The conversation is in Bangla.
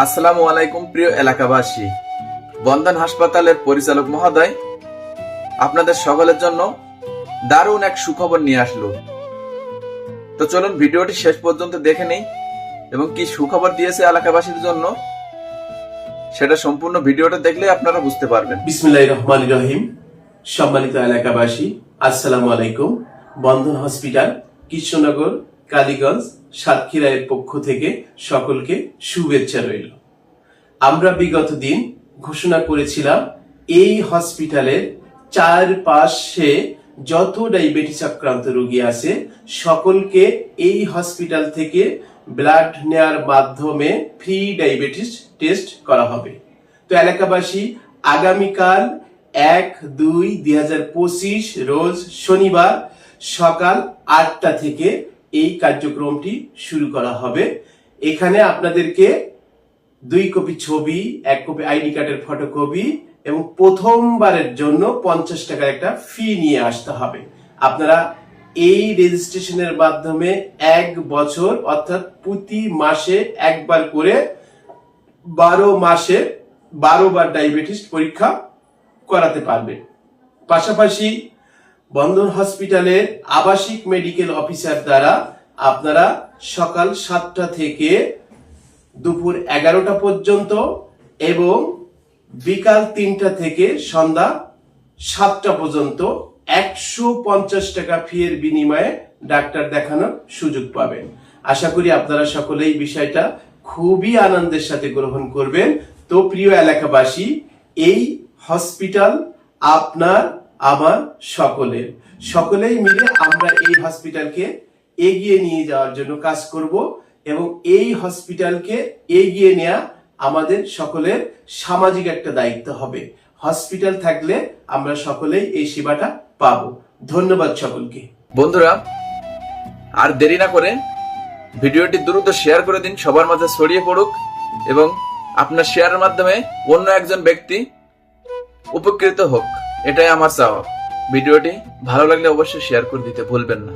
আসসালামু আলাইকুম প্রিয় এলাকাবাসী। বন্ধন হাসপাতালের পরিচালক মহোদয় আপনাদের সকলের জন্য দারুণ এক সুখবর নিয়ে আসলো। তো চলুন ভিডিওটি শেষ পর্যন্ত দেখে নেই এবং কি সুখবর দিয়েছে এলাকাবাসীর জন্য সেটা সম্পূর্ণ ভিডিওটা দেখলে আপনারা বুঝতে পারবেন। বিসমিল্লাহির রহমানির রহিম। সম্মানিত এলাকাবাসী, আসসালামু আলাইকুম। বন্ধন হসপিটাল, কৃষ্ণনগর, কালীগঞ্জ, সাতক্ষীরার পক্ষ থেকে সকলকে শুভেচ্ছা রইল। আমরা বিগত দিন ঘোষণা করেছিলাম এই হসপিটালের চারপাশে যত ডায়াবেটিস আক্রান্ত রোগী আছে সকলকে এই হসপিটাল থেকে ব্লাড নেয়ার মাধ্যমে ফ্রি ডায়াবেটিস টেস্ট করা হবে। তো এলাকাবাসী, আগামীকাল 1-2-2025 রোজ শনিবার সকাল 8টা থেকে এই কার্যক্রমটি শুরু করা হবে। এখানে আপনাদেরকে 2 কপি ছবি, 1 কপি আইডি কার্ডের ফটোকপি এবং প্রথমবারের জন্য 50 টাকার একটা ফি নিয়ে আসতে হবে। আপনারা এই রেজিস্ট্রেশনের মাধ্যমে 1 বছর অর্থাৎ প্রতি মাসে একবার করে 12 মাসে 12 বার ডায়াবেটিস পরীক্ষা করাতে পারবে। পাশাপাশি বন্ধন হসপিটালের আবাসিক মেডিকেল অফিসার দ্বারা আপনারা সকাল 7টা থেকে দুপুর 11টা পর্যন্ত এবং বিকাল 3টা থেকে সন্ধ্যা 7টা পর্যন্ত 150 টাকা ফি এর বিনিময়ে ডাক্তার দেখানোর সুযোগ পাবেন। আশা করি আপনারা সকলেই বিষয়টা খুবই আনন্দের সাথে গ্রহণ করবেন। তো প্রিয় এলাকাবাসী, এই হসপিটাল আপনার আমার সকলেই মিলে আমরা এই হসপিটালকে এগিয়ে নিয়ে যাওয়ার জন্য কাজ করব এবং এই হসপিটালকে এগিয়ে নেওয়া আমাদের সকলের সামাজিক একটা দায়িত্ব হবে। হসপিটাল থাকলে আমরা সকলেই এই সেবাটা পাবো। ধন্যবাদ সকলকে। বন্ধুরা, আর দেরি না করে ভিডিওটি দ্রুত শেয়ার করে দিন, সবার মাঝে ছড়িয়ে পড়ুক এবং আপনার শেয়ারের মাধ্যমে অন্য একজন ব্যক্তি উপকৃত হোক, এটাই আমার চাওয়া। ভিডিওটি ভালো লাগলে অবশ্যই শেয়ার করে দিতে ভুলবেন না।